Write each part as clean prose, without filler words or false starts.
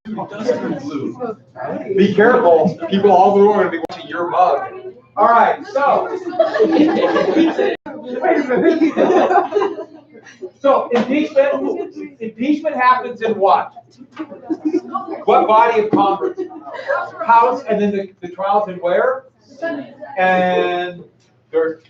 Be careful. People all over the world are going to be watching your mug. All right, so. Wait a minute. So impeachment happens in what? What body of Congress? House, and then the trials in where? And there's.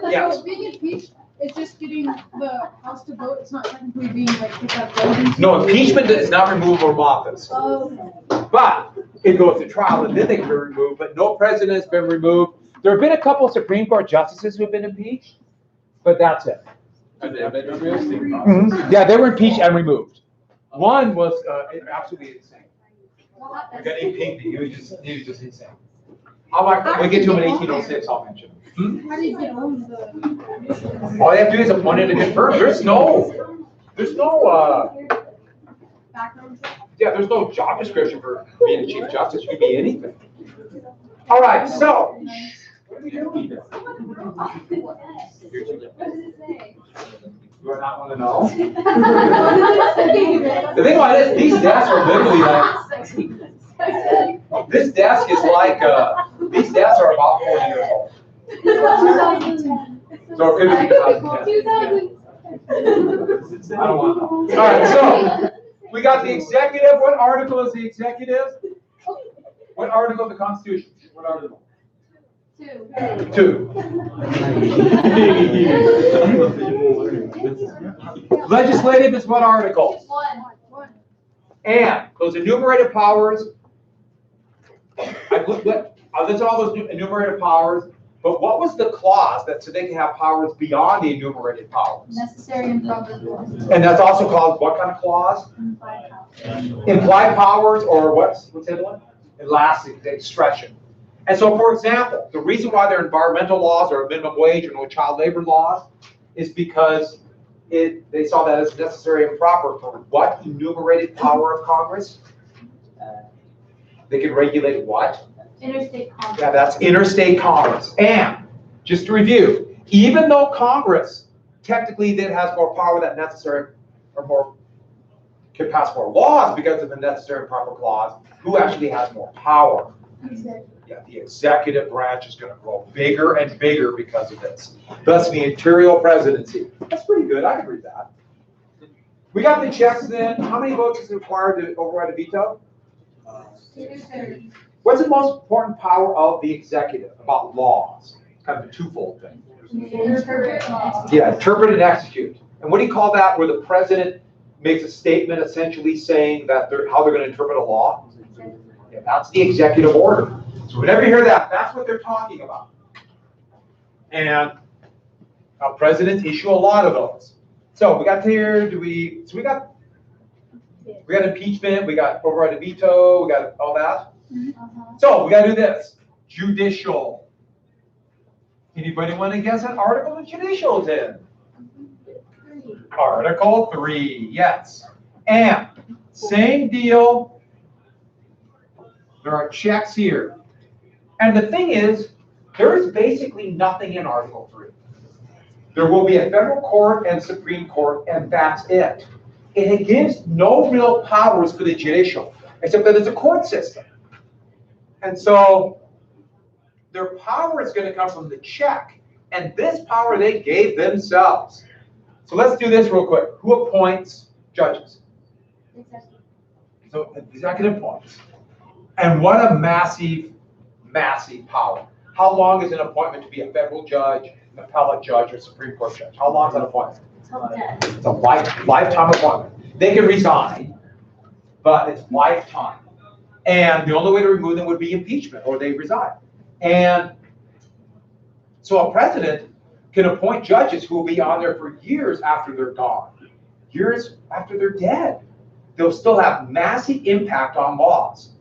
Yes. So being impeached, it's just getting the House to vote. It's not technically being like it's not voting. No, impeachment is not removal from office. Oh, okay. But it goes to trial and then they can be removed, but no president has been removed. There have been a couple of Supreme Court justices who have been impeached, but that's it. Mm-hmm. Yeah, they were impeached and removed. One was absolutely insane. We got impeached. He was just insane. We'll get to him in 1806, I'll mention. How do you get on the? All they have to do is appoint a good firm. There's no Background check? yeah, there's no job description for being a Chief Justice. You can be anything. All right, so. What are we doing here? You are not want to know? The thing about it is, these desks are literally like, this desk is like, these desks are about 40 years old. So it could be 2010. I don't want to know. All right, so we got the executive. What article is the executive? What article of the Constitution? What article? 2. Legislative is what article? 1. And those enumerated powers. I listed all those enumerated powers. But what was the clause that said they can have powers beyond the enumerated powers? Necessary and proper clause. And that's also called what kind of clause? Implied power. Implied powers, or what's the other one? Elastic discretion. And so, for example, the reason why there are environmental laws or minimum wage or no child labor laws is because they saw that as necessary and proper for what enumerated power of Congress? They can regulate what? Interstate commerce. Yeah, that's interstate commerce. And just to review, even though Congress technically then has more power than necessary, or more can pass more laws because of the necessary and proper clause, who actually has more power? Yeah, the executive branch is going to grow bigger and bigger because of this. Thus, the imperial presidency. That's pretty good. I can read that. We got the checks then. How many votes is required to override a veto? 2/3. What's the most important power of the executive about laws? Kind of a twofold thing. Yeah, interpret and execute. And what do you call that? Where the president makes a statement essentially saying that how they're going to interpret a law? Yeah, that's the executive order. So whenever you hear that, that's what they're talking about. And presidents issue a lot of those. So we got here. We got impeachment. We got override a veto. We got all that. So we got to do this. Judicial. Anybody want to guess what article the judicial is in? Article 3. Yes. And same deal. There are checks here. And the thing is, there is basically nothing in Article 3. There will be a federal court and Supreme Court, and that's it. It gives no real powers for the judicial, except that it's a court system. And so their power is going to come from the check. And this power they gave themselves. So let's do this real quick. Who appoints judges? So executive appoints. And what a massive, massive power. How long is an appointment to be a federal judge, an appellate judge, or Supreme Court judge? How long is an appointment? It's a lifetime appointment. They can resign, but it's lifetime. And the only way to remove them would be impeachment, or they resign. And so a president can appoint judges who will be on there for years after they're gone, years after they're dead. They'll still have massive impact on laws.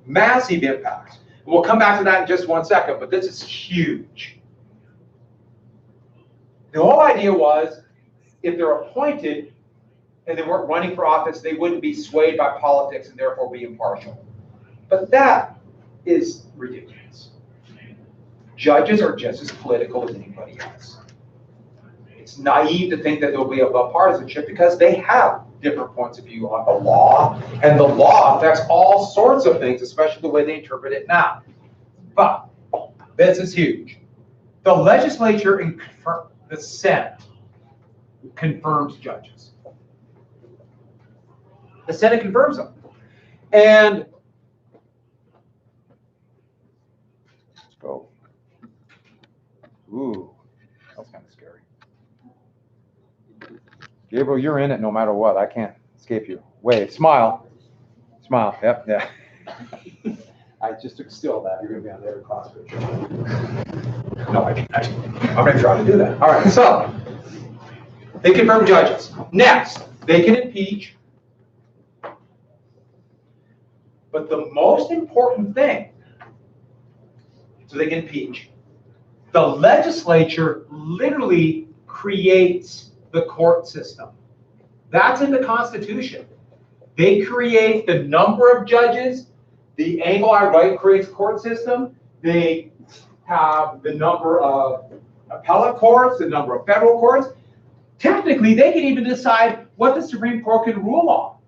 Massive impact. We'll come back to that in just 1 second, but this is huge. The whole idea was, if they're appointed and they weren't running for office, they wouldn't be swayed by politics and therefore be impartial. But that is ridiculous. Judges are just as political as anybody else. It's naive to think that there'll be a partisanship because they have different points of view on the law, and the law affects all sorts of things, especially the way they interpret it now. But this is huge. The legislature and the Senate confirms judges. The Senate confirms them. And let's go. Ooh, that's kind of scary. Gabriel, you're in it no matter what. I can't escape you. Wave, smile. Smile, yep, yeah. I just took still that. You're going to be on the other class picture. No, I can't. I'm going to try to do that. All right, so they confirm judges. Next, they can impeach. But the most important thing, so they can impeach, the legislature literally creates the court system. That's in the Constitution. They create the number of judges. The angle I write creates court system. They have the number of appellate courts, the number of federal courts. Technically, they can even decide what the Supreme Court can rule on.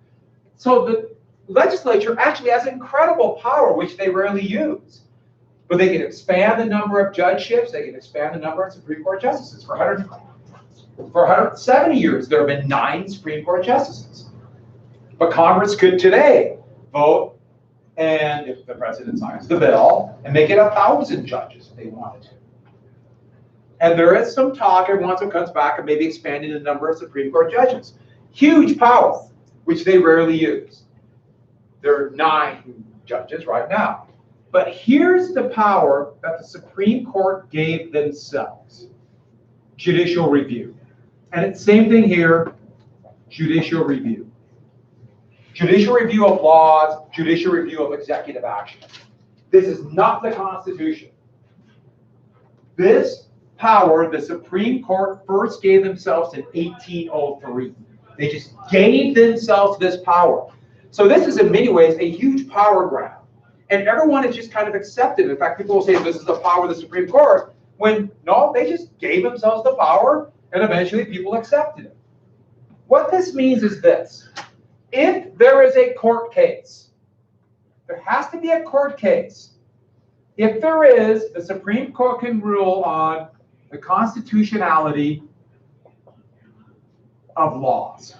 So the legislature actually has incredible power, which they rarely use. But they can expand the number of judgeships. They can expand the number of Supreme Court justices. For 170 years, there have been 9 Supreme Court justices. But Congress could today vote, and if the president signs the bill, and make it 1,000 judges if they wanted to. And there is some talk every once in a while comes back of maybe expanding the number of Supreme Court judges. Huge power, which they rarely use. There are 9 judges right now. But here's the power that the Supreme Court gave themselves. Judicial review. And it's the same thing here, judicial review. Judicial review of laws, judicial review of executive action. This is not the Constitution. This power, the Supreme Court first gave themselves in 1803. They just gave themselves this power. So this is in many ways a huge power grab. And everyone has just kind of accepted it. In fact, people will say this is the power of the Supreme Court, when no, they just gave themselves the power, and eventually people accepted it. What this means is this. If there is a court case, there has to be a court case. If there is, the Supreme Court can rule on the constitutionality of laws.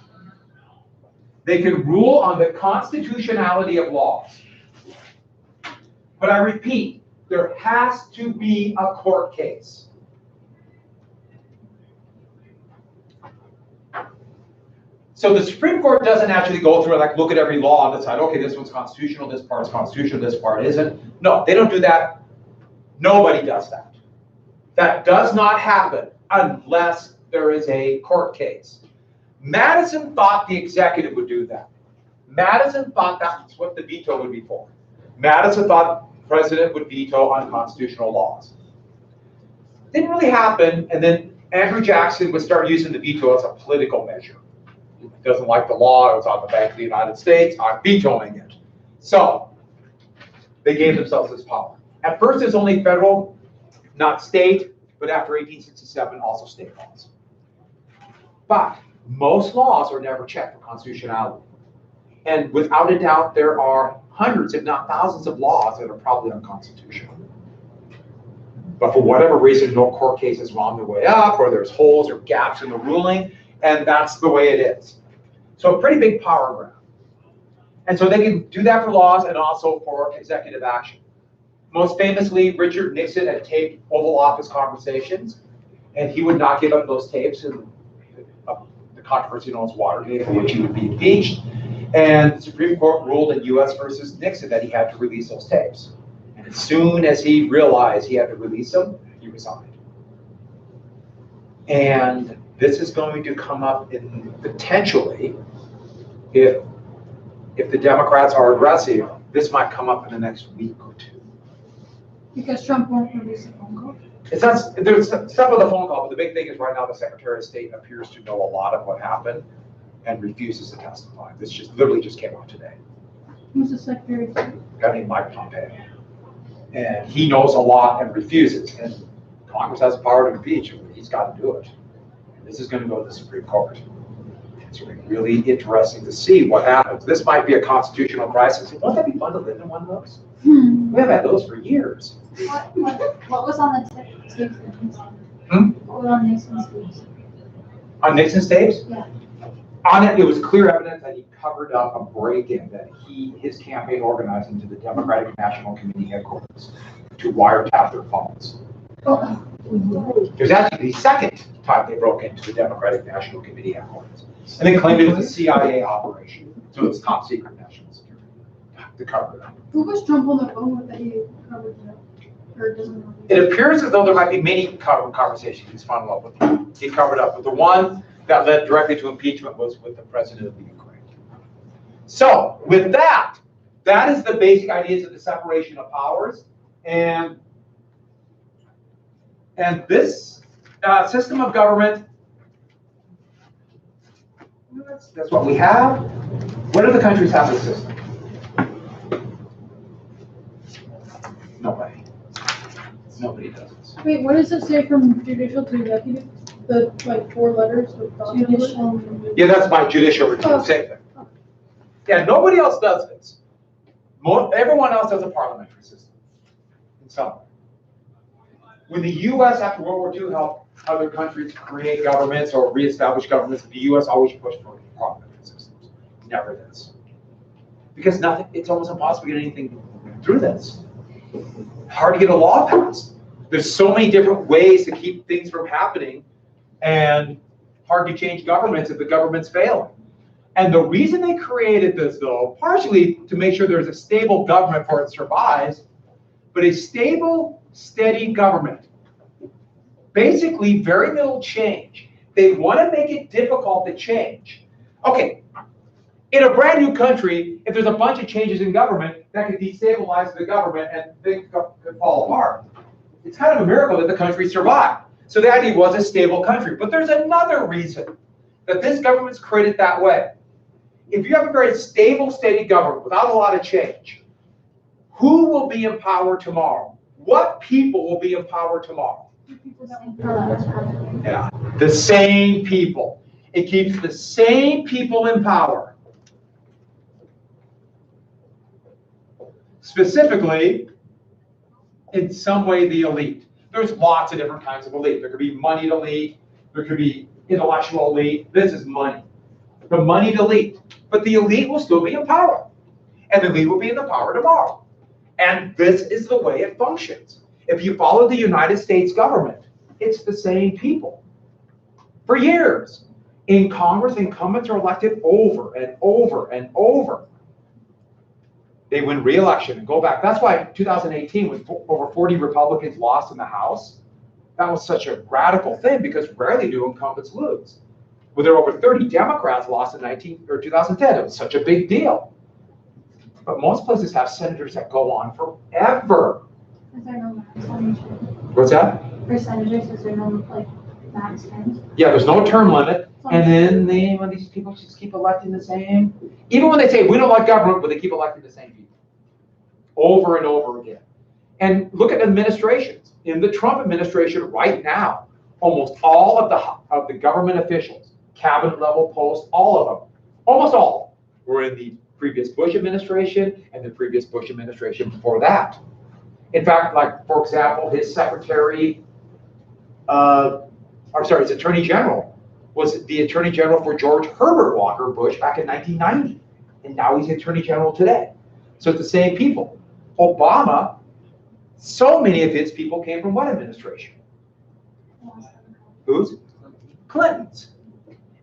They can rule on the constitutionality of laws. But I repeat, there has to be a court case. So the Supreme Court doesn't actually go through and like look at every law and decide, okay, this one's constitutional, this part's constitutional, this part isn't. No, they don't do that. Nobody does that. That does not happen unless there is a court case. Madison thought the executive would do that. Madison thought that's what the veto would be for. Madison thought the president would veto unconstitutional laws. Didn't really happen, and then Andrew Jackson would start using the veto as a political measure. He doesn't like the law, it was on the Bank of the United States, I'm vetoing it. So, they gave themselves this power. At first it's only federal, not state, but after 1867, also state laws. But most laws are never checked for constitutionality. And without a doubt, there are hundreds, if not thousands of laws that are probably unconstitutional. But for whatever reason, no court cases wound their way up, or there's holes or gaps in the ruling, and that's the way it is. So a pretty big power grab. And so they can do that for laws and also for executive action. Most famously, Richard Nixon had taped Oval Office conversations, and he would not give up those tapes in the controversy known as Watergate, in which he would be impeached. And the Supreme Court ruled in U.S. versus Nixon that he had to release those tapes. And as soon as he realized he had to release them, he resigned. And this is going to come up in potentially, if the Democrats are aggressive, this might come up in the next week or two. Because Trump won't release a phone call? It's not, there's some of the phone call, but the big thing is right now the Secretary of State appears to know a lot of what happened and refuses to testify. This just literally just came out today. Who's the Secretary of State? A guy named Mike Pompeo. And he knows a lot and refuses. And Congress has the power to impeach him. He's got to do it. And this is going to go to the Supreme Court. It's going to be really interesting to see what happens. This might be a constitutional crisis. Won't that be fun to live in one of those? We have had those for years. What was on the tapes? What was on Nixon's tapes? On Nixon's tapes? Yeah. On it, it was clear evidence that he covered up a break-in that his campaign organized into the Democratic National Committee headquarters to wiretap their phones. Oh. It was actually the second time they broke into the Democratic National Committee headquarters. And they claimed it was a CIA operation, so it was top secret national security to cover it up. Who was Trump on the phone with that he covered it up? Or it doesn't know? It appears as though there might be many conversations he's followed up with. He covered up, but the one that led directly to impeachment was with the president of the Ukraine. So with that, that is the basic ideas of the separation of powers. And this system of government, that's what we have. What do the countries have this system? Nobody. Nobody does this. Wait, what does it say from judicial to executive? The like 4 letters with dots over it? Yeah, that's my judicial routine. Oh. Same thing. Yeah, nobody else does this. Everyone else has a parliamentary system in some way. When the U.S. after World War II helped other countries create governments or reestablish governments, the U.S. always pushed for parliamentary systems. Never this. Because it's almost impossible to get anything through this. Hard to get a law passed. There's so many different ways to keep things from happening, and hard to change governments if the government's failing. And the reason they created this, though, partially to make sure there's a stable government before it survives, but a stable, steady government. Basically, very little change. They want to make it difficult to change. Okay, in a brand new country, if there's a bunch of changes in government, that could destabilize the government and things could fall apart. It's kind of a miracle that the country survived. So the idea was a stable country. But there's another reason that this government's created that way. If you have a very stable, steady government without a lot of change, who will be in power tomorrow? What people will be in power tomorrow? Yeah, the same people. It keeps the same people in power. Specifically, in some way, the elite. There's lots of different kinds of elite. There could be moneyed elite. There could be intellectual elite. This is money. The moneyed elite. But the elite will still be in power. And the elite will be in the power tomorrow. And this is the way it functions. If you follow the United States government, it's the same people. For years, in Congress, incumbents are elected over and over and over. They win re-election and go back. That's why 2018, when over 40 Republicans lost in the House, that was such a radical thing because rarely do incumbents lose. When there were over 30 Democrats lost in 2010, it was such a big deal. But most places have senators that go on forever. Is there no max on each one? What's that? For senators, is there no like max terms? Yeah, there's no term limit. And then when these people just keep electing the same, even when they say we don't like government, but they keep electing the same people over and over again. And look at administrations. In the Trump administration right now, almost all of the government officials, cabinet level posts, all of them, almost all were in the previous Bush administration and the previous Bush administration before that. In fact, like, for example, his secretary, his attorney general was the attorney general for George Herbert Walker Bush back in 1990. And now he's the attorney general today. So it's the same people. Obama, so many of his people came from what administration? Whose? Clinton's.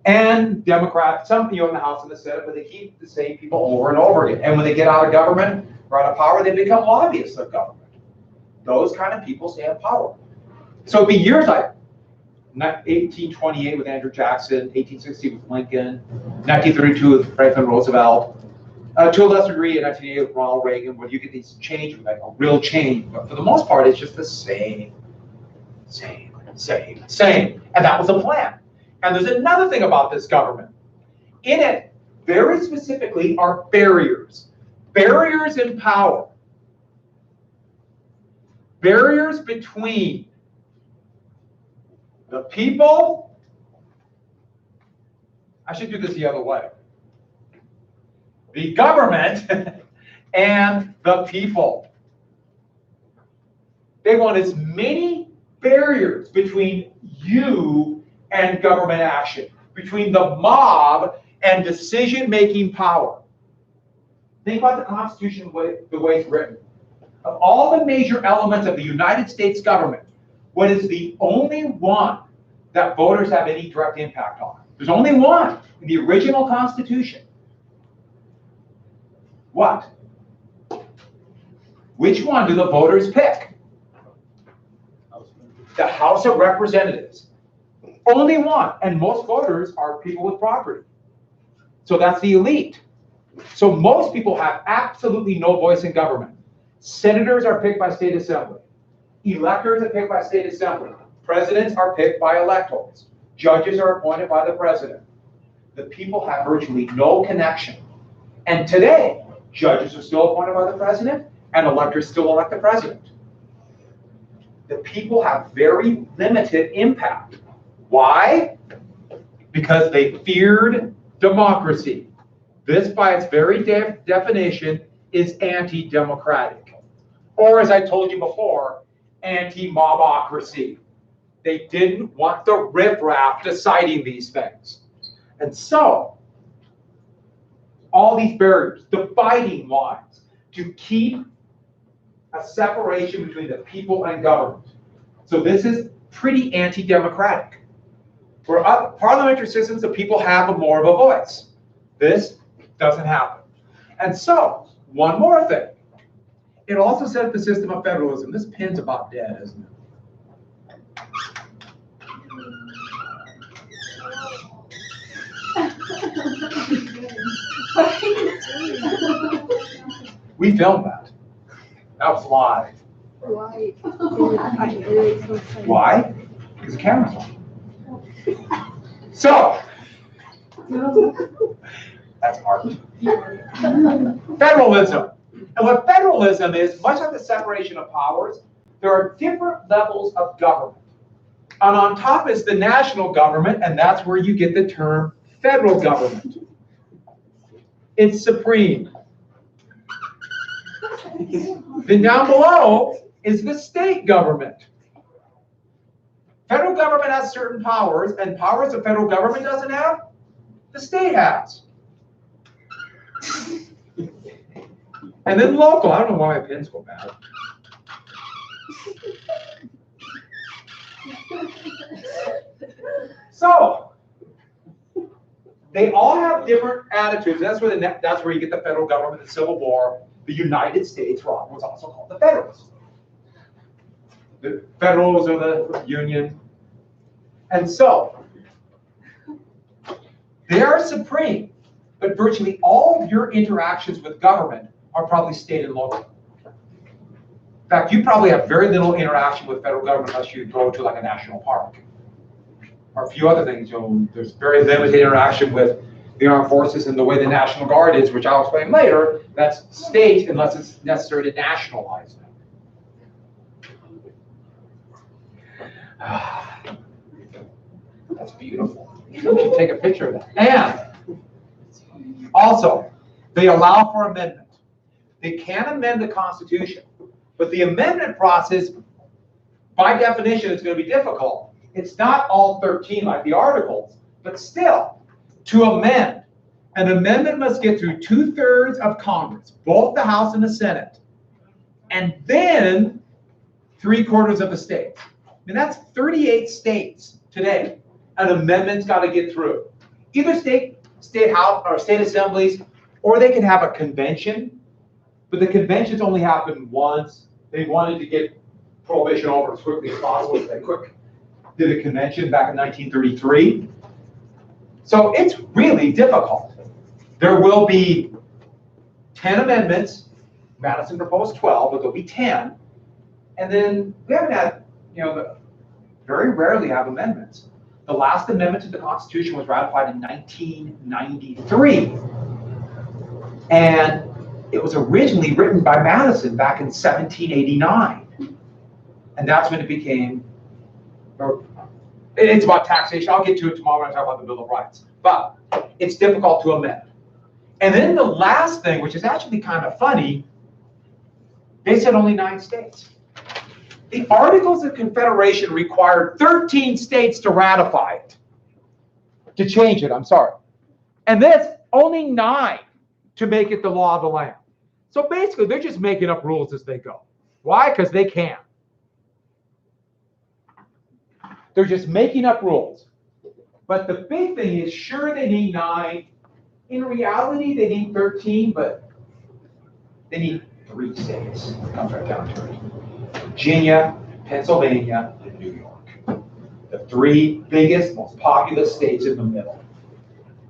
And Democrats, some in the House and the Senate, but they keep the same people over and over again. And when they get out of government or out of power, they become lobbyists of government. Those kind of people stay in power. So it'd be years like 1828 with Andrew Jackson, 1860 with Lincoln, 1932 with Franklin Roosevelt, to a lesser degree in 1988 with Ronald Reagan, where you get these change, like a real change. But for the most part, it's just the same. And that was the plan. And there's another thing about this government. In it, very specifically, are barriers. Barriers in power. Barriers between the people I should do this the other way. The government and the people. They want as many barriers between you and government action, between the mob and decision-making power. Think about the Constitution the way it's written. Of all the major elements of the United States government, what is the only one that voters have any direct impact on? There's only one in the original Constitution. What? Which one do the voters pick? The House of Representatives. Only one. And most voters are people with property. So that's the elite. So most people have absolutely no voice in government. Senators are picked by state assembly. Electors are picked by state assembly. Presidents are picked by electors. Judges are appointed by the president. The people have virtually no connection. And today, judges are still appointed by the president, and electors still elect the president. The people have very limited impact. Why? Because they feared democracy. This, by its very definition, is anti-democratic. Or, as I told you before, anti-mobocracy. They didn't want the riffraff deciding these things. And so, all these barriers, dividing lines, to keep a separation between the people and government. So this is pretty anti-democratic. For parliamentary systems, the people have more of a voice. This doesn't happen. And so, one more thing. It also set up the system of federalism. This pin's about dead, isn't it? We filmed that. That was live. Why? Why? Because the camera's on. So, that's art. Federalism. And what federalism is, much like the separation of powers, there are different levels of government. And on top is the national government, and that's where you get the term federal government. It's supreme. Then down below is the state government. Federal government has certain powers, and powers the federal government doesn't have, the state has. And then local. I don't know why my pins go bad. So they all have different attitudes. That's where you get the federal government, the Civil War. The United States was also called the Federalists. The Federals are the Union. And so they are supreme, but virtually all of your interactions with government are probably state and local. In fact, you probably have very little interaction with federal government unless you go to like a national park. Or a few other things. There's very limited interaction with the armed forces and the way the National Guard is, which I'll explain later. That's state unless it's necessary to nationalize them. That's beautiful. You should take a picture of that. And also, they allow for amendment. They can amend the Constitution, but the amendment process, by definition, is going to be difficult. It's not all 13 like the articles, but still, to amend, an amendment must get through 2/3 of Congress, both the House and the Senate, and then 3/4 of the states. I mean, that's 38 states today. An amendment's got to get through. Either state house or state assemblies, or they can have a convention, but the conventions only happen once. They wanted to get prohibition over as quickly as possible. So they did a convention back in 1933. So it's really difficult. There will be 10 amendments. Madison proposed 12, but there'll be 10. And then we haven't had, very rarely have amendments. The last amendment to the Constitution was ratified in 1993. And it was originally written by Madison back in 1789. And that's when it became, it's about taxation. I'll get to it tomorrow when I talk about the Bill of Rights. But it's difficult to amend. And then the last thing, which is actually kind of funny, they said only 9 states. The Articles of Confederation required 13 states to ratify it, to change it, I'm sorry. And this, only 9 to make it the law of the land. So basically, they're just making up rules as they go. Why? Because they can. They're just making up rules. But the big thing is, sure, they need 9. In reality, they need 13, but they need 3 states. It comes right down to it. Virginia, Pennsylvania, and New York. The 3 biggest, most populous states in the middle.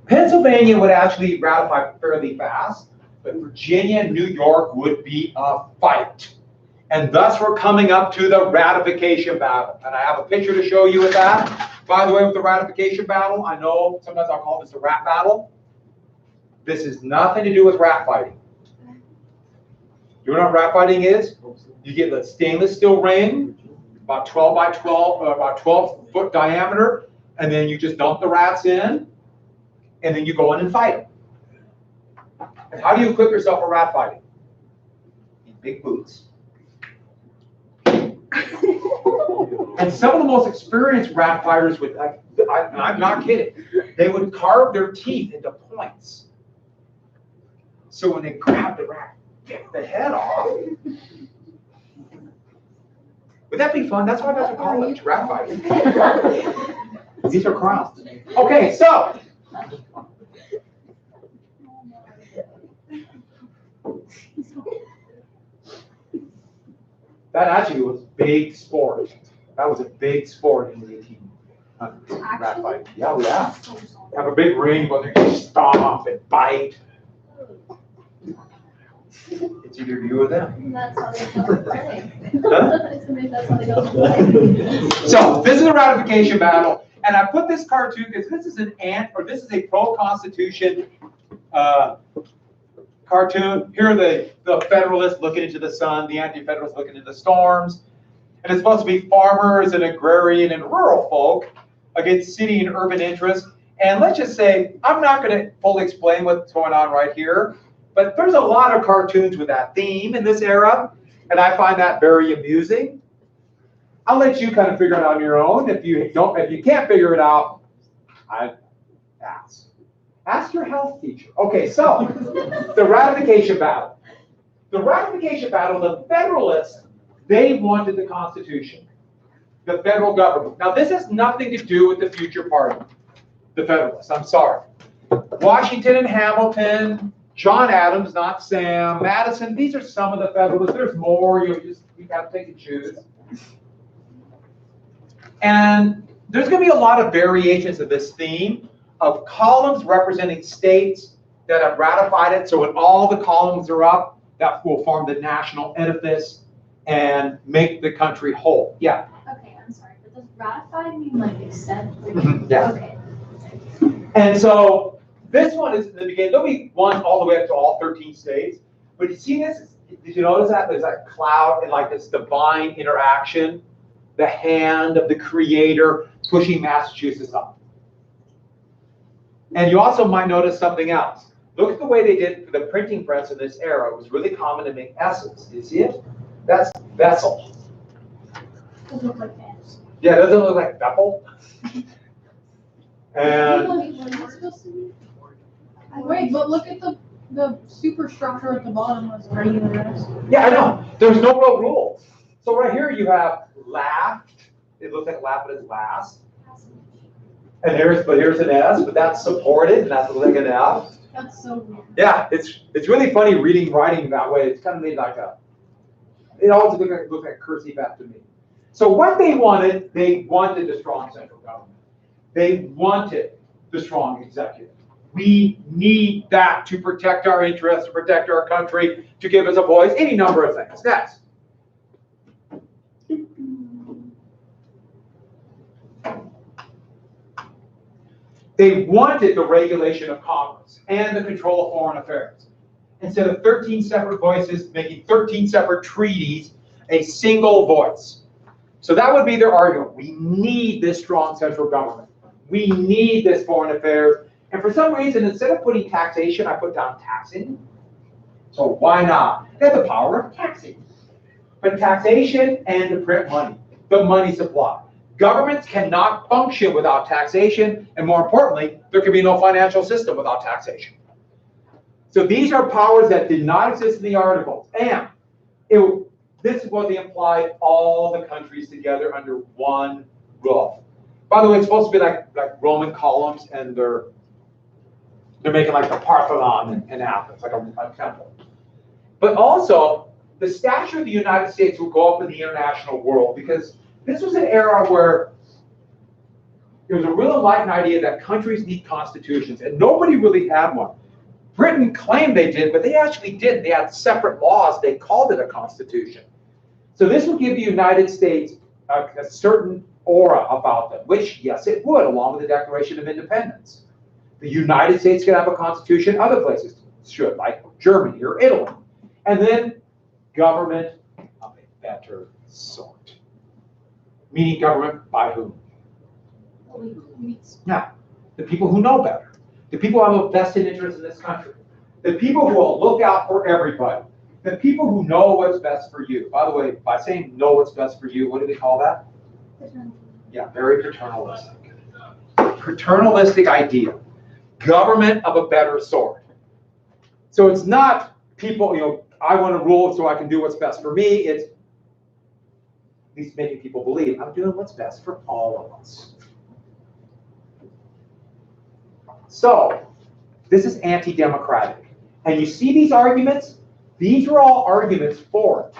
Pennsylvania would actually ratify fairly fast, but Virginia and New York would be a fight. And thus we're coming up to the ratification battle. And I have a picture to show you with that. By the way, with the ratification battle, I know sometimes I'll call this a rat battle. This is nothing to do with rat fighting. You know what rat fighting is? You get a stainless steel ring, about 12 by 12, about 12-foot diameter, and then you just dump the rats in, and then you go in and fight them. And how do you equip yourself for rat fighting? In big boots. And some of the most experienced rat fighters would, I'm not kidding, they would carve their teeth into points. So when they grab the rat, get the head off. Would that be fun? That's why I got to college, rat fighting. These are crowns. Okay, so. That actually was big sport. That was a big sport in the 1800s. Rat fight. Yeah, yeah. Have a big ring, but they just stomp and bite. It's either you or them. That's how they go play. That's how they go play. So this is a ratification battle, and I put this cartoon because this is this is a pro-constitution cartoon. Here are the Federalists looking into the sun, the Anti-Federalists looking into the storms. And it's supposed to be farmers and agrarian and rural folk against city and urban interests. And let's just say, I'm not going to fully explain what's going on right here, but there's a lot of cartoons with that theme in this era, and I find that very amusing. I'll let you kind of figure it out on your own. If you can't figure it out, I ask. Ask your health teacher. Okay, so the ratification battle. The ratification battle, the Federalists, they wanted the Constitution, the federal government. Now, this has nothing to do with the future party, the Federalists. I'm sorry. Washington and Hamilton, John Adams, not Sam, Madison, these are some of the Federalists. There's more. You got to take and choose. And there's going to be a lot of variations of this theme of columns representing states that have ratified it. So when all the columns are up, that will form the national edifice and make the country whole. Yeah? Okay, I'm sorry, but does ratify mean like accept? Yeah. Okay. And so this one is in the beginning. There'll be one all the way up to all 13 states. But you see this? Did you notice that? There's that cloud and like this divine interaction, the hand of the creator pushing Massachusetts up. And you also might notice something else. Look at the way they did for the printing press in this era. It was really common to make S's. Do you see it? That's vessel. Doesn't look like fans. Yeah, doesn't it look like Bethel? And Wait, but look at the superstructure at the bottom was regular S. yeah, I know. There's no real rules. So right here you have laughed. It looks like laugh, but it's last. And here's an S, but that's supported, and that's like an F. That's so weird. Yeah, it's really funny writing that way. It's kind of made like it always looks like cursive F to me. So what they wanted the strong central government. They wanted the strong executive. We need that to protect our interests, to protect our country, to give us a voice, any number of things. Next. They wanted the regulation of commerce and the control of foreign affairs. Instead of 13 separate voices making 13 separate treaties, a single voice. So that would be their argument. We need this strong central government. We need this foreign affairs. And for some reason, instead of putting taxation, I put down taxing. So why not? They have the power of taxing. But taxation and to print money, the money supply. Governments cannot function without taxation, and more importantly, there can be no financial system without taxation. So these are powers that did not exist in the articles, and this is what they implied all the countries together under one roof. By the way, it's supposed to be like Roman columns, and they're making like the Parthenon in Athens, like a temple. But also, the stature of the United States will go up in the international world, because this was an era where there was a real enlightened idea that countries need constitutions, and nobody really had one. Britain claimed they did, but they actually didn't. They had separate laws. They called it a constitution. So this would give the United States a certain aura about them, which, yes, it would, along with the Declaration of Independence. The United States could have a constitution, other places should, like Germany or Italy. And then government of a better sort. Meaning government by whom? Now, the people who know better. The people who have a vested interest in this country. The people who will look out for everybody. The people who know what's best for you. By the way, by saying know what's best for you, what do they call that? Yeah, very paternalistic. Paternalistic idea. Government of a better sort. So it's not people, I want to rule so I can do what's best for me. It's at least making people believe I'm doing what's best for all of us. So this is anti-democratic. And you see these arguments? These are all arguments for it.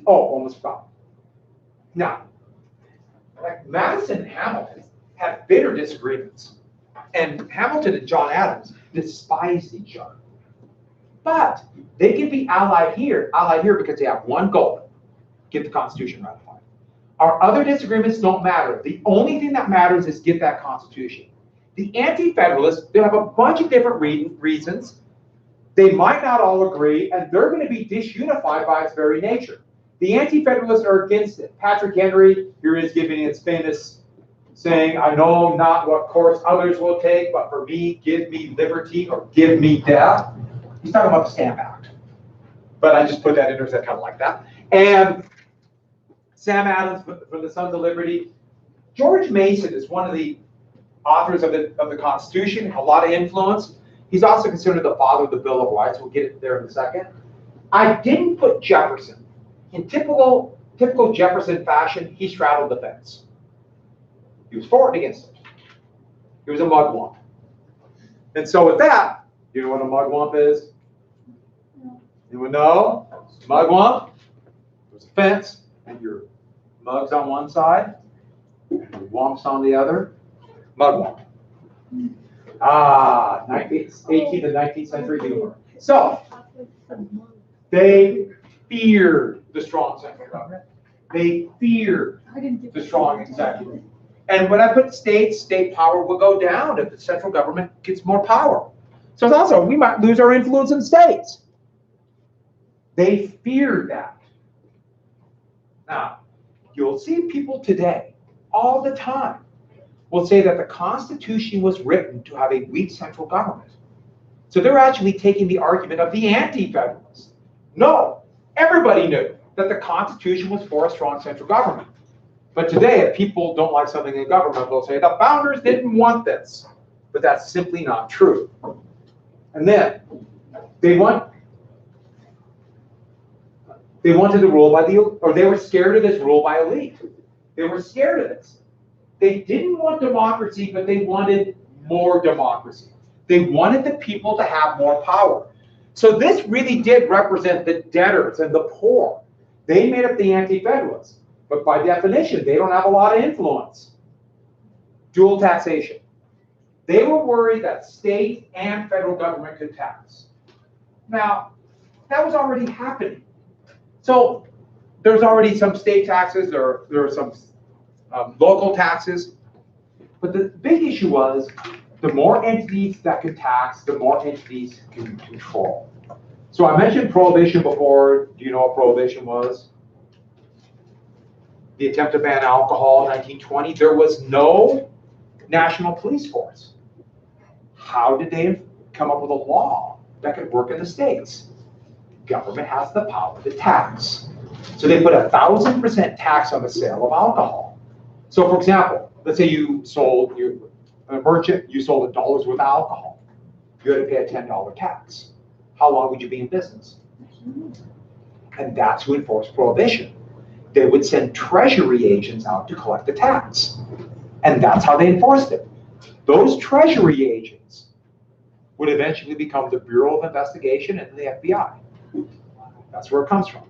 Almost forgot. Now, like Madison and Hamilton had bitter disagreements. And Hamilton and John Adams despised each other. But they can be allied here because they have one goal: get the Constitution ratified. Our other disagreements don't matter. The only thing that matters is get that Constitution. The Anti-Federalists, they have a bunch of different reasons. They might not all agree, and they're going to be disunified by its very nature. The Anti-Federalists are against it. Patrick Henry here is giving its famous saying, "I know not what course others will take, but for me, give me liberty or give me death." He's talking about the Stamp Act. But I just put that in there because I kind of like that. And Sam Adams from the Sons of Liberty. George Mason is one of the authors of the Constitution, a lot of influence. He's also considered the father of the Bill of Rights. We'll get there in a second. I didn't put Jefferson. In typical Jefferson fashion, he straddled the fence. He was for and against it. He was a mugwump. And so with that, you know what a mugwump is? Anyone know? Mugwump. There's a fence, and your mug's on one side, and your wump's on the other. Mugwump. 18th and 19th century humor. So, they feared the strong central government. They feared the strong executive. And when I put states, state power will go down if the central government gets more power. So it's also, we might lose our influence in states. They feared that. Now, you'll see people today, all the time, will say that the Constitution was written to have a weak central government. So they're actually taking the argument of the anti-federalists. No, everybody knew that the Constitution was for a strong central government. But today, if people don't like something in government, they'll say the founders didn't want this. But that's simply not true. And then they wanted the rule by they were scared of this rule by elite. They were scared of this. They didn't want democracy, but they wanted more democracy. They wanted the people to have more power. So this really did represent the debtors and the poor. They made up the anti-federalists. But by definition, they don't have a lot of influence. Dual taxation. They were worried that state and federal government could tax. Now, that was already happening. So there's already some state taxes, there are some local taxes. But the big issue was the more entities that could tax, the more entities can control. So I mentioned prohibition before. Do you know what prohibition was? the attempt to ban alcohol in 1920, there was no national police force. How did they come up with a law that could work in the states? Government has the power to tax. So they put 1,000% tax on the sale of alcohol. So for example, let's say you sold, a merchant, you sold $1 worth of alcohol. You had to pay a $10 tax. How long would you be in business? And that's who enforced prohibition. They would send treasury agents out to collect the tax. And that's how they enforced it. Those treasury agents would eventually become the Bureau of Investigation and the FBI. That's where it comes from.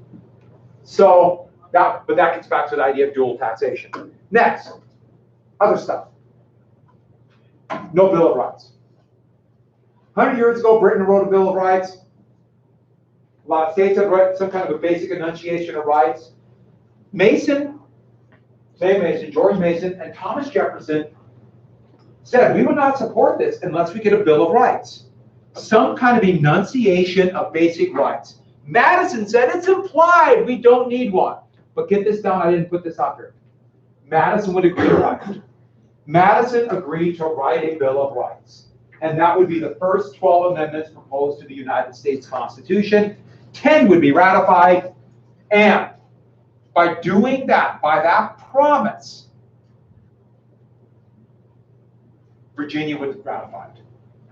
So, but that gets back to the idea of dual taxation. Next, other stuff. No Bill of Rights. 100 years ago, Britain wrote a Bill of Rights. A lot of states have written some kind of a basic enunciation of rights. George Mason, and Thomas Jefferson said, we would not support this unless we get a Bill of Rights. Some kind of enunciation of basic rights. Madison said, it's implied, we don't need one. But get this down, I didn't put this up here. Madison would agree to write it. Madison agreed to write a Bill of Rights. And that would be the first 12 amendments proposed to the United States Constitution. 10 would be ratified. And by doing that, by that promise, Virginia was ratified.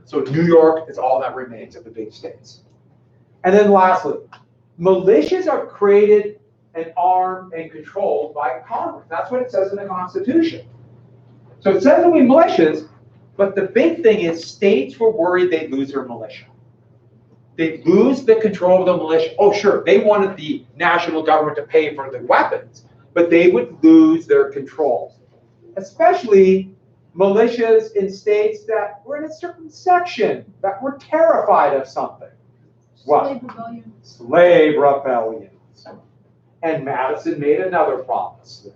So New York is all that remains of the big states. And then lastly, militias are created and armed and controlled by Congress. That's what it says in the Constitution. So it says that we militias, but the big thing is states were worried they'd lose their militia. They'd lose the control of the militia. Oh, sure, they wanted the national government to pay for the weapons, but they would lose their control. Especially militias in states that were in a certain section, that were terrified of something. What? Slave rebellions. Slave rebellions. And Madison made another promise.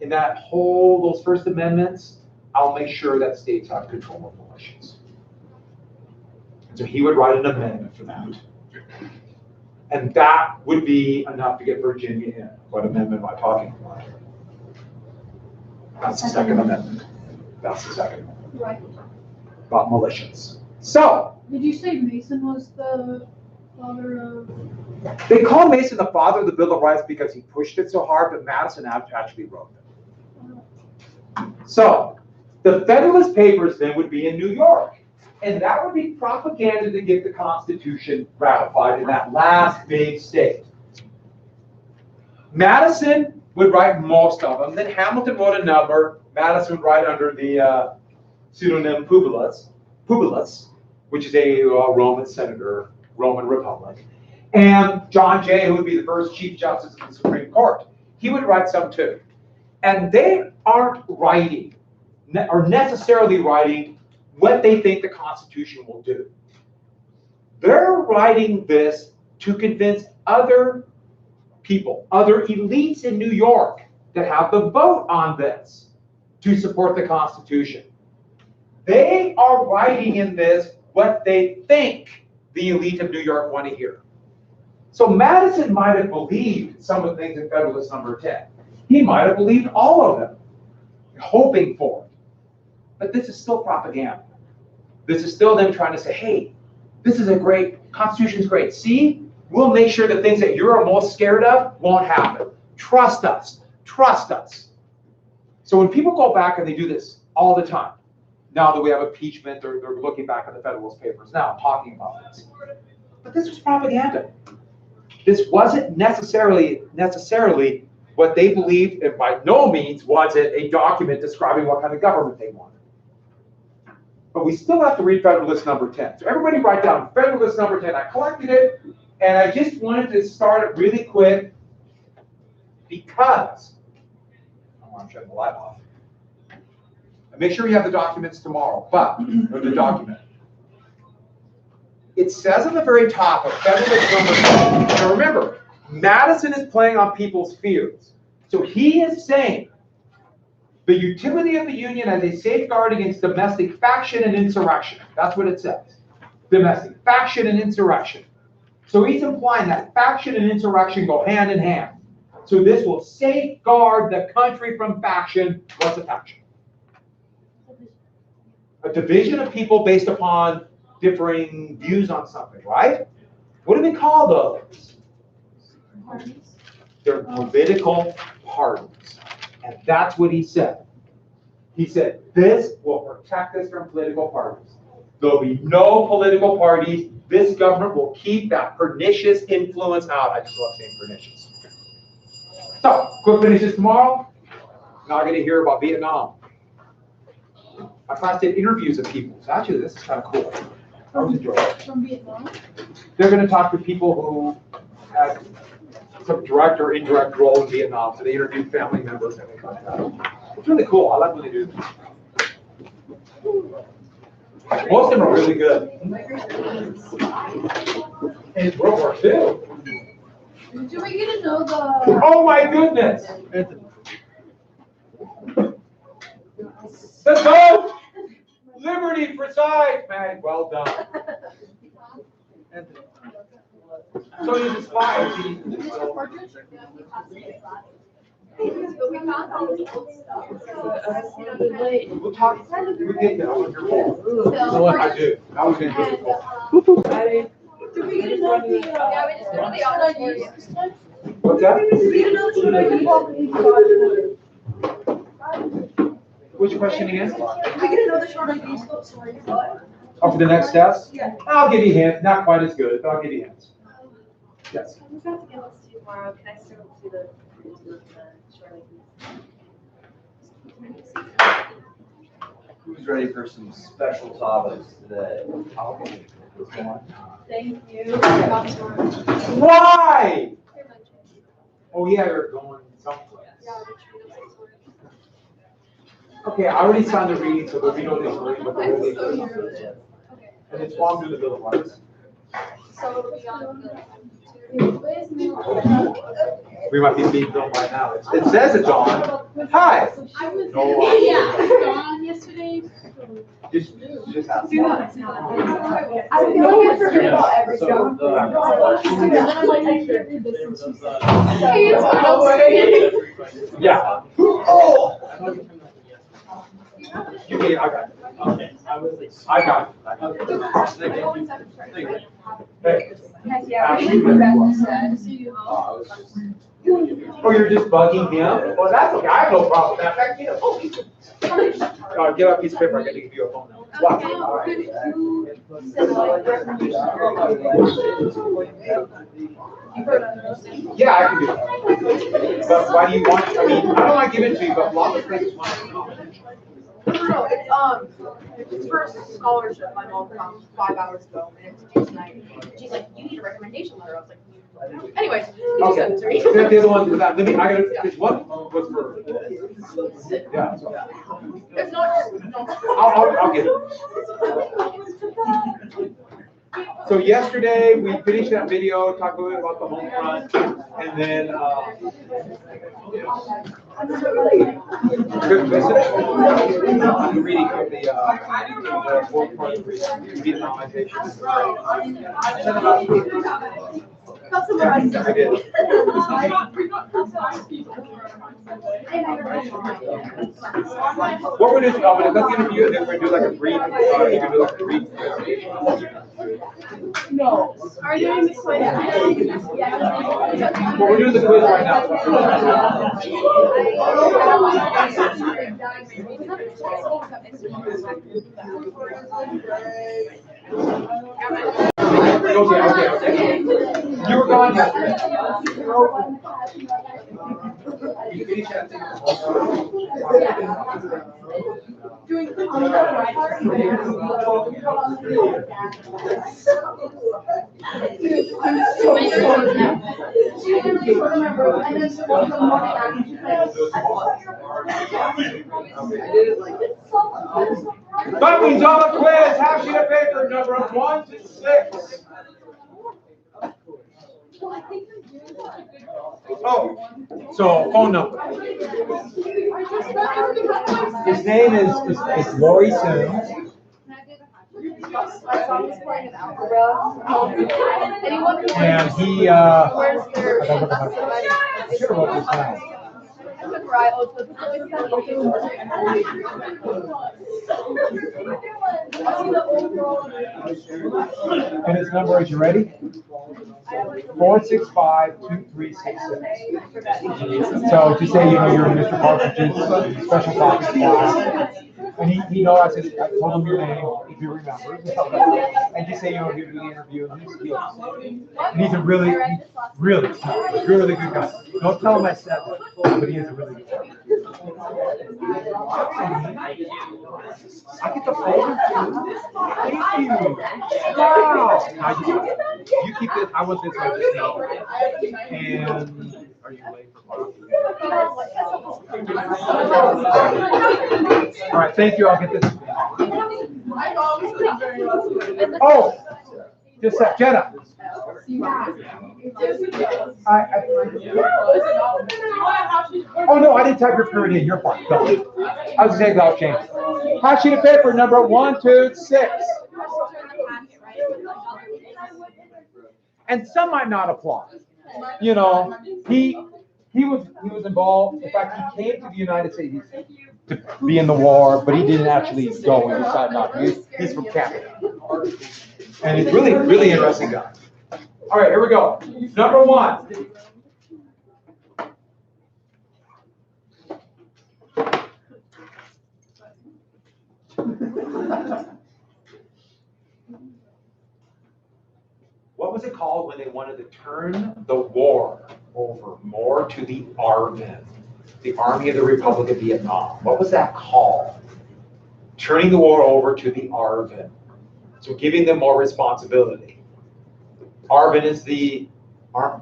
In that whole, those first amendments, I'll make sure that states have control of militias. So he would write an amendment for that. And that would be enough to get Virginia in. What amendment am I talking about? That's the second amendment. That's the second one. Right. About militias. So, Did you say Mason was the father of? they call Mason the father of the Bill of Rights because he pushed it so hard, but Madison actually wrote it. So, the Federalist Papers then would be in New York. And that would be propaganda to get the Constitution ratified in that last big state. Madison would write most of them. Then Hamilton wrote a number. Madison would write under the pseudonym Publius, which is a Roman senator, Roman Republic. And John Jay, who would be the first Chief Justice of the Supreme Court, he would write some too. And they aren't writing, or necessarily writing, what they think the Constitution will do. They're writing this to convince other people, other elites in New York that have the vote on this to support the Constitution. They are writing in this what they think the elite of New York want to hear. So Madison might have believed some of the things in Federalist Number 10. He might have believed all of them, hoping for it. But this is still propaganda. This is still them trying to say, hey, this is a great, Constitution's great. See, we'll make sure the things that you're most scared of won't happen. Trust us. Trust us. So when people go back and they do this all the time, now that we have impeachment, they're looking back at the Federalist Papers now, talking about this. But this was propaganda. This wasn't necessarily what they believed, and by no means was it a document describing what kind of government they wanted. But we still have to read Federalist Number 10. So everybody write down Federalist Number 10. I collected it, and I just wanted to start it really quick because I want to shut the light off. And make sure you have the documents tomorrow, or the document. It says at the very top of Federalist Number 10. Now remember, Madison is playing on people's fears. So he is saying, the utility of the Union as a safeguard against domestic faction and insurrection. That's what it says. Domestic faction and insurrection. So he's implying that faction and insurrection go hand in hand. So this will safeguard the country from faction. What's a faction? A division of people based upon differing views on something, right? What do they call those? They're political parties. And that's what he said. He said, this will protect us from political parties. There'll be no political parties. This government will keep that pernicious influence out. I just love saying pernicious. So, quick finishes tomorrow. Now I'm going to hear about Vietnam. My class did interviews of people. So actually, this is kind of cool. I was enjoying it. From Vietnam? They're going to talk to people who had some direct or indirect role in Vietnam. So they interviewed family members and things like that. It's really cool. I like when they do this. Most of them are really good. In World War II. Do we get to know the? Oh my goodness! Let's go! Liberty presides, man. Well done. So he's a spy. Mr. Partridge? But we found all this old stuff. We'll talk. We get that on your wall. So, I do. I was going to do it. do we get to know the? Yeah, we just put the Should audio I use this one? What's that? Do we get to know the should I use? Which question again? Do we get to know the short ideas? Sorry. Oh, for the next steps? Yeah. I'll give you hints. Not quite as good, but I'll give you hints. Yes. I'm about to get this to you tomorrow. Can I still do the short Who's ready for some special topics today? Thank you. Why? Oh yeah, you're going someplace. Okay, I already signed the reading, so there'll be no reading, but there will be. And it's while I'm doing the bill of rights. So beyond the. We might be being filmed by now. It says it's on. Hi. I was, No. gone yesterday. Just ask. I feel like I forget about everything. Yeah. Oh. You get it. I got it. I got it. Hey. Oh, you're just bugging him? Well, that's okay. I have no problem with that. Back here. Get out a piece of paper. I got to give you a phone now. Watch. All right. Yeah, I can do it. But why do you want? I mean, I don't want to give it to you, but a lot of things want to know. No, it's for a scholarship. My mom found 5 hours ago, and it's due tonight. She's like, "You need a recommendation letter." I was like, "Anyways, you just send it to me." The other one, let me. I got. This one was for. Yeah. So. It's not. No. I'll get it. So yesterday we finished that video, talked a little bit about the home front, and then reading of the fourth part of Vietnamization. I did. What we're doing, let's interview, and then we're gonna do like a brief. You can do like a brief. No. Are you doing this one? Well, we're doing the quiz right now. Okay. You were gone yesterday. You finished that thing. Doing That means all the quiz, half sheet of paper, number 1 to 6. Oh, so phone number. His name is Lori Soon. My son was playing in algebra. Anyone who And he, where's their? I gotta look at my- I should have wrote this down. I took Ryan. Oh, so it's always And his number is, you ready? 465-2366. So just say, you're in Mr. Partridge's special topics class. And he knows, I told him your name, if you remember. And just say, he'll do the interview, and he's a really good guy. Don't tell him I said that, but he is a really good guy. I get the folder too. Thank you. Wow. You keep this, I want this, I just know. And are you late for coffee? All right, thank you, I'll get this. Oh, just a sec, Jenna. Oh, no, I didn't type your period in, you're fine. No. I was saying without change. Hot sheet of paper, number 126. And some might not apply. He was involved. In fact, he came to the United States to be in the war, but he didn't actually go and decide not to. He's from Canada. And he's really, really interesting guy. All right, here we go. Number 1. What was it called when they wanted to turn the war over more to the ARVN, the Army of the Republic of Vietnam? What was that called? Turning the war over to the ARVN. So giving them more responsibility. ARVN is the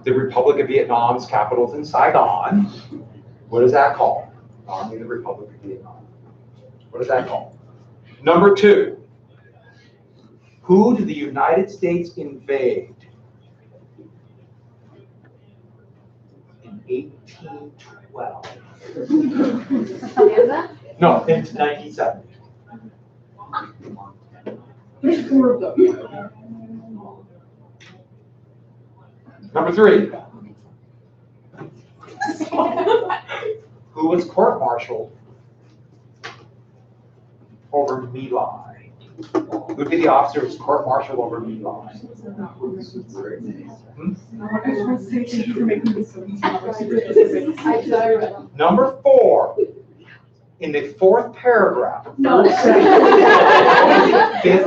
Republic of Vietnam's capital is in Saigon. What is that called? Army of the Republic of Vietnam. What is that called? Number 2. Who did the United States invade in 1812? No, in 1970. There's 4 of them. Number 3. Who was court-martialed over My Lai? Who would be the officer who was court-martialed over My Lai? Number 4. In the 4th paragraph. No. Fifth.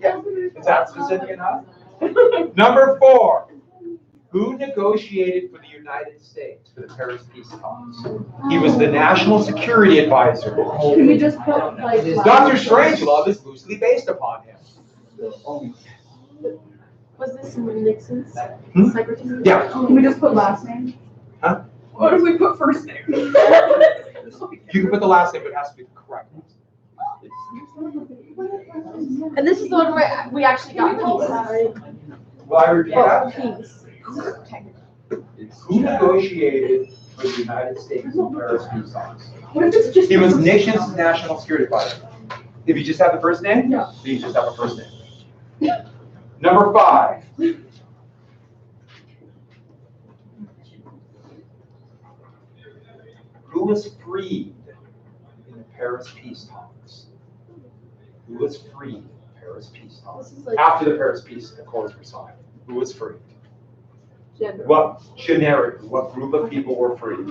Yeah. Is that specific enough? Number 4. Who negotiated for the United States for the Paris Peace Talks? He was the National Security Advisor. Can we just put like? Dr. Strangelove is loosely based upon him. Was this Nixon's secretary? Yeah. Can we just put last name? Huh? What if we put first name? You can put the last name, but it has to be the correct one. And this is the one where we actually got peace, right? Will I repeat that? Peace. Who negotiated for the United States in Paris Peace Talks? What if it's just? He was Nixon's National Security Advisor. If you just have the first name? Yeah. You just have a first name. Number 5. Who was freed in the Paris Peace Talks? Who was freed in the Paris Peace Talks? After the Paris Peace Accords were signed, who was freed? Gender. What group of people were freed?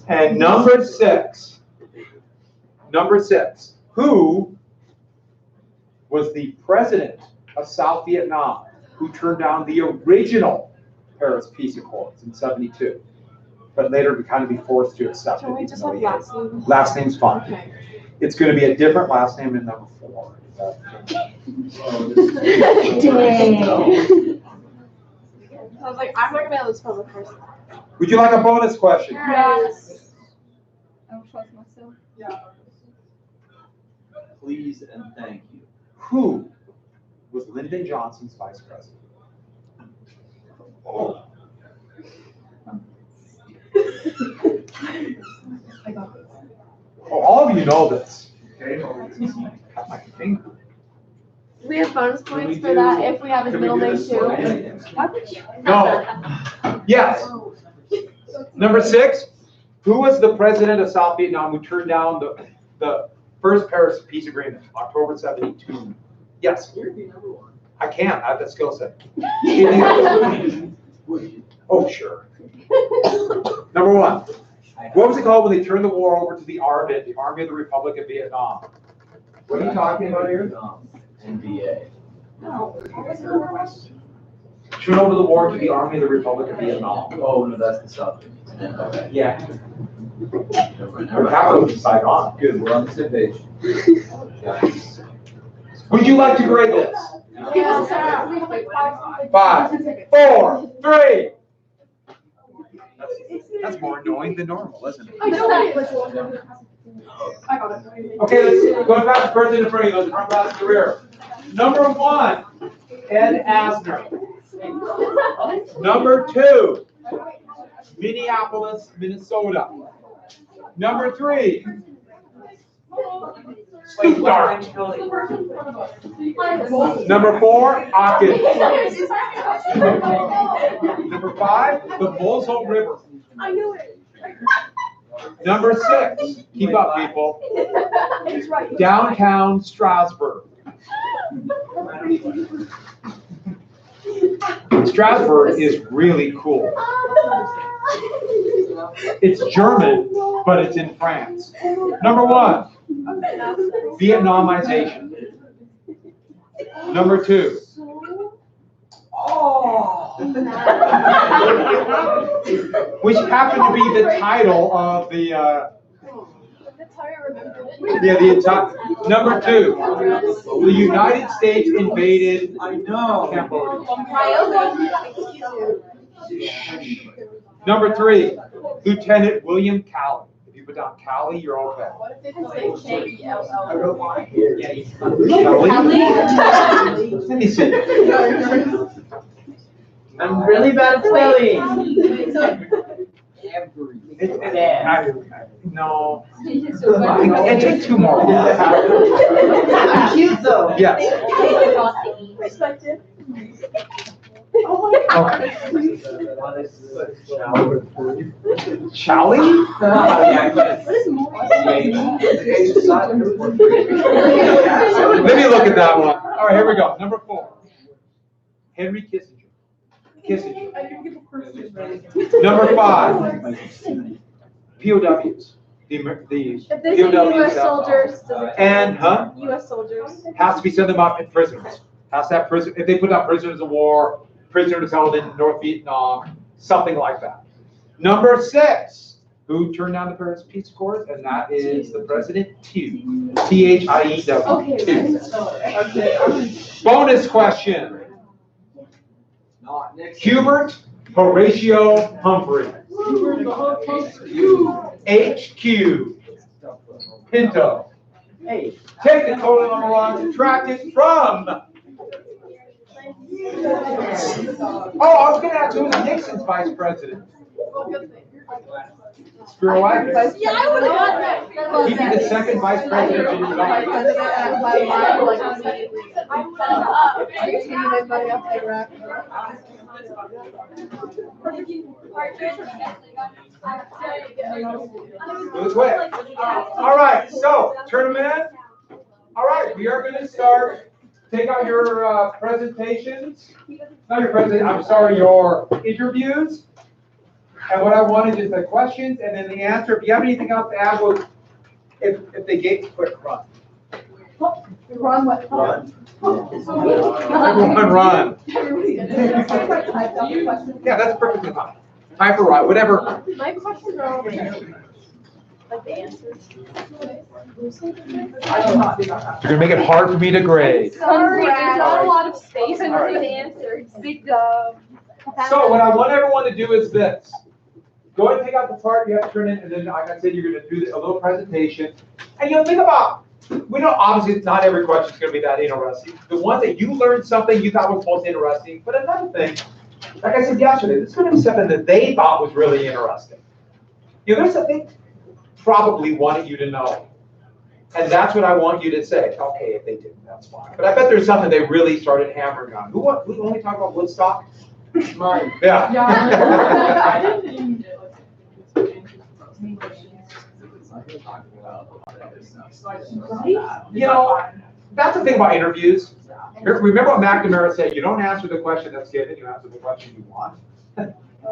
And number 6, who was the president of South Vietnam who turned down the original Paris Peace Accords in 72, but later would kind of be forced to accept it. Can we just have last name? Last name's fine. Okay. It's going to be a different last name in number 4. Dang. I was like, I'm recommending this for the first time. Would you like a bonus question? Yes. I don't trust myself. Please and thank you. Who was Lyndon Johnson's vice president? Oh. Oh, all of you know this. Okay? Cut my finger. Do we have bonus points for that if we have his middle name too? No. Yes. Number 6. Who was the president of South Vietnam who turned down the first Paris Peace Agreement, October 72? Yes. I can. I have that skill set. Oh, sure. Number 1. What was it called when they turned the war over to the Army of the Republic of Vietnam? What are you talking about here? NBA. Turn over the war to the Army of the Republic of Vietnam. Oh, no, that's the South. Okay. Yeah. Never mind, Or never capital mind. is Saigon. Good, we're on the same page. Would you like to grade this? Yes, sir. We have like 5. 5, 4, 3. That's more annoying than normal, isn't it? I know it is. I got it. Okay, let's go back to person in front of you. Let's run back to the rear. Number 1, Ed Asner. Number 2, Minneapolis, Minnesota. Number 3, Slate Dart. Number 4, Aachen. Number 5, the Mosel River. I knew it. Number 6, keep up, people. He's right. Downtown Strasbourg. Strasbourg is really cool. It's German, but it's in France. Number 1, Vietnamization. Number 2. Which happened to be the title of the That's how I remember it. yeah, the entire. Number 2, the United States invaded Cambodia. Number 3, Lieutenant William Calley. If you put down Calley, you're okay. What if they say K-E-L-L? Kelly? Let me see. I'm really bad at spelling. No. And take 2 more. Cute though. Yes. Perspective. Okay. Charlie? Let me look at that one. All right, here we go. Number 4. Henry Kissinger. Number 5. POWs. The If they say U.S. soldiers, does it And, U.S. soldiers? has to be sent them up in prisoners. Has to have prison, if they put down prisoners of war, prisoners held in North Vietnam, something like that. Number 6, who turned down the Paris Peace Accords, and that is the President Thieu. Thiew. Okay. Bonus question. Hubert Horatio Humphrey. HQ. Pinto. Take the total number 1, subtract it from. Oh, I was going to ask who was Nixon's vice president. Spiro Agnew. Yeah, I would have got that. He'd be the second vice president in your life. This way. All right, so tournament. All right, we are going to start. Take out your presentations. Not your presentation. I'm sorry, your interviews. And what I wanted is the questions and then the answer. If you have anything else to add, we'll, if they get quick run. Run what? Run. Everyone run. Yeah, that's perfectly fine. Time for run, whatever. My questions are over here. Like the answers. You're gonna make it hard for me to grade. Sorry, there's not a lot of space in All right. the answers. Big dog. So what I want everyone to do is this. Go ahead and take out the part you have to turn in, and then like I said, you're gonna do a little presentation. And you'll think about we know obviously not every question is going to be that interesting. The ones that you learned something you thought was most interesting, but another thing, like I said yesterday, this is going to be something that they thought was really interesting. There's something probably wanted you to know. And that's what I want you to say. Okay, if they didn't, that's fine. But I bet there's something they really started hammering on. Who only talked about Woodstock? Mine. Yeah. I didn't even get That's the thing about interviews. Remember what McNamara said, you don't answer the question that's given, you answer the question you want.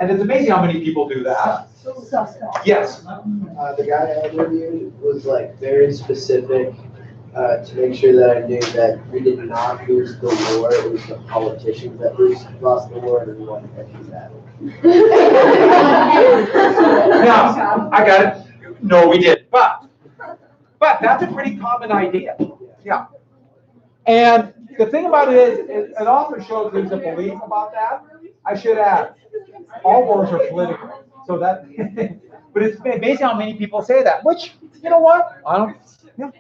And it's amazing how many people do that. Yes. The guy I interviewed was like very specific to make sure that I knew that we did not lose the war. It was the politicians that lost the war and we wanted to do that. Now, I got it. No, we did. But that's a pretty common idea. Yeah. And the thing about it is, it also shows there's a belief about that. I should add, all wars are political. So that, but it's amazing how many people say that, which, you know what? I don't, yeah.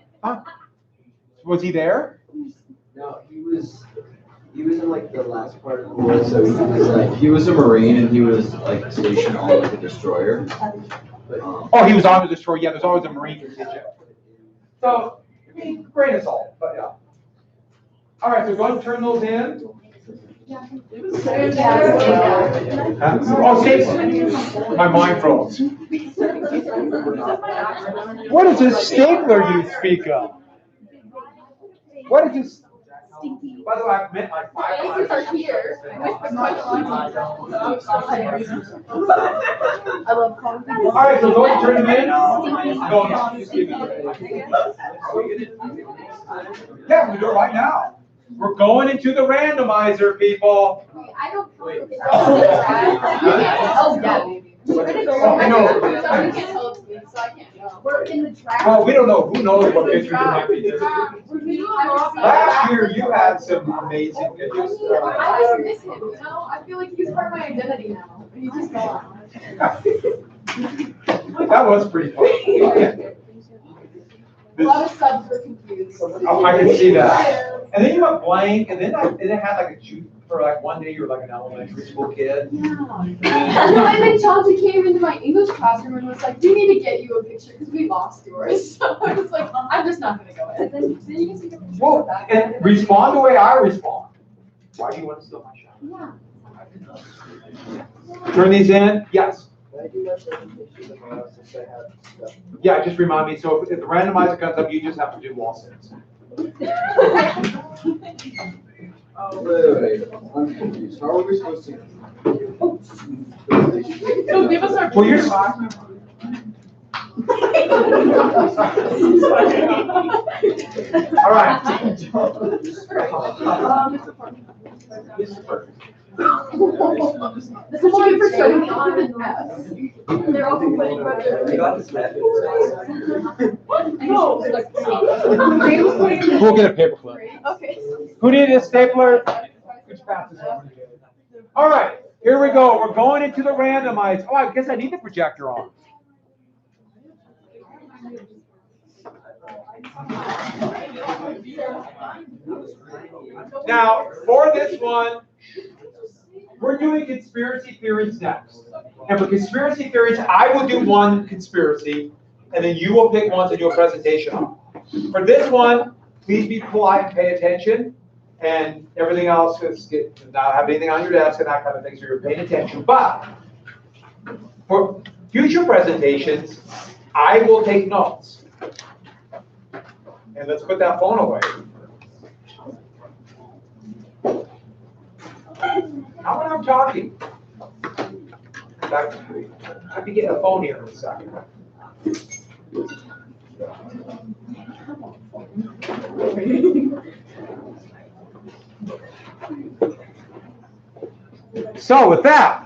Was he there? No, he was in like the last part of the war, so He was a Marine and he was like stationed on like a destroyer. Oh, he was on the destroyer. Yeah, there's always a Marine contingent. So, I mean, grain of salt, but yeah. All right, so go ahead and turn those in. Oh, stapler. My mind froze. What is this stapler you speak of? What is this? By the way, I meant like Answers are here. I love calling people. All right, so go ahead and turn them in. No, just give me. Yeah, we do it right now. We're going into the randomizer, people. I don't. Oh, yeah. I know. Somebody can tell it's me, so I can't know. We're in the track. Well, we don't know. Who knows what pictures you might be doing. Last year, you had some amazing pictures. I just miss him, you know? I feel like he's part of my identity now. He's just gone. That was pretty fun. A lot of subs were confused. Oh, I can see that. And then you went blank, and then it had like a shoot for like one day you were like an elementary school kid. Yeah. No, and then Chelsea came into my English classroom and was like, "We need to get you a picture because we lost yours." So I was like, "I'm just not gonna go in." Then you can take a picture. Well, and respond the way I respond. Why do you want to steal my shot? Yeah. Turn these in. Yes. Can I do that presentation tomorrow since I have stuff? Yeah, just remind me. So if the randomizer comes up, you just have to do wall sits. Wait. I'm confused. How are we supposed to? So give us our. Well, you're. All right. This is why for studying on and F. They're all complaining about their. No, like. We'll get a paperclip. Okay. Who needed a stapler? Which path is on? All right, here we go. We're going into the randomized. Oh, I guess I need the projector on. Now, for this one, we're doing conspiracy theories next. And for conspiracy theories, I will do one conspiracy, and then you will pick one to do a presentation on. For this one, please be polite and pay attention. And everything else is not have anything on your desk and that kind of thing, so you're paying attention. But for future presentations, I will take notes. And let's put that phone away. Not when I'm talking. In fact, I'll be getting a phone here in a second. So with that,